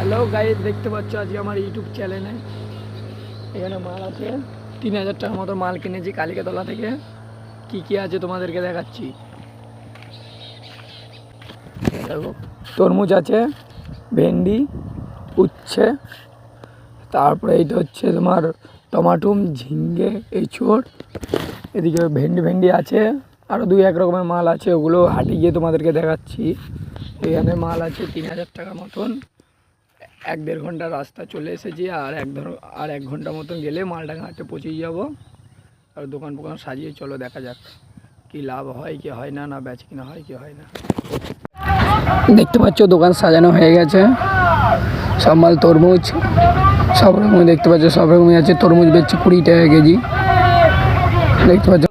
Hello guys, দেখতে পাচ্ছ আজকে আমার ইউটিউব চ্যানেলে এখানে মাল আছে 3000 টাকার মতো মাল কিনেছি কালিকাতলা থেকে। কি কি আছে তোমাদেরকে দেখাচ্ছি। দেখো, তরমুজ আছে, ভেন্ডি, উচ্ছে, তারপরে এইটা হচ্ছে তোমার টমাটুম, ঝিঙ্গে, এঁচোড়, এদিকে ভেন্ডি আছে, আরও 2-1 রকমের মাল আছে, ওগুলো হাটে গিয়ে তোমাদেরকে দেখাচ্ছি। এখানে মাল আছে 3000 টাকার মতন। 1-1.5 ঘন্টা রাস্তা চলে এসেছি, আর 1 ঘন্টা মতন গেলে মালডাঙ্গা হাটে পৌঁছে যাব। আর দোকান ফোকান সাজিয়ে চলো দেখা যাক কি লাভ হয় কি হয় না, না বেচে কিনা হয় কি হয় না। দেখতে পাচ্ছ দোকান সাজানো হয়ে গেছে, সব মাল তরমুজ সব রকম দেখতে পাচ্ছ, সব রকমই আছে। তরমুজ বেচছে 20 টাকা কেজি। দেখতে পাচ্ছ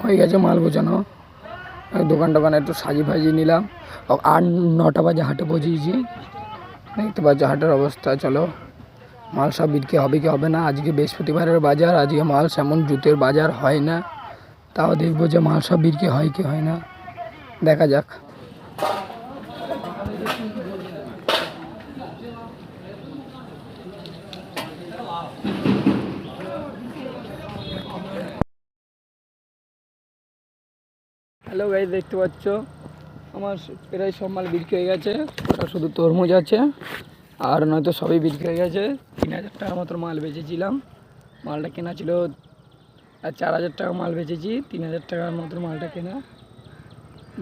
হয়ে গেছে মাল গোছানো। দোকান একটু সাজিয়ে নিলাম। 8-9টা বাজে হাটে পৌঁছেছি। দেখতে পাচ্ছ হাটের অবস্থা। চলো, মাল সব বিক্রি হবে কি হবে না। আজকে বৃহস্পতিবারের বাজার, আজকে মাল সেমন জুতের বাজার হয় না, তাও দেখবো যে মাল সব বিক্রি হয় কি হয় না, দেখা যাক। হ্যালো গাইস, দেখতে পাচ্ছ আমার প্রায় সব মাল বিক্রি হয়ে গেছে। ওটা শুধু তরমুজ আছে, আর নয়তো সবই বিক্রি হয়ে গেছে। 3000 টাকার মতো মাল বেচেছিলাম। মালটা কেনা ছিল, আর 4000 টাকা মাল বেচেছি, 3000 টাকার মতো মালটা কেনা।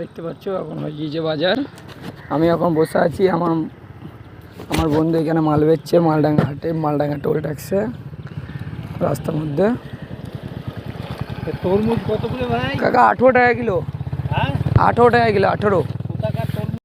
দেখতে পাচ্ছ এখন হয়ে গিয়েছে বাজার। আমি এখন বসে আছি, আমার বন্ধু এখানে মাল বেচছে মালডাঙ্গা হাটে, মালডাঙ্গা টোল ট্যাক্সে রাস্তার মধ্যে। তরমুজ কত করে ভাই? কাকা 18 টাকা কিলো। 18 টাকা কিলো, 18।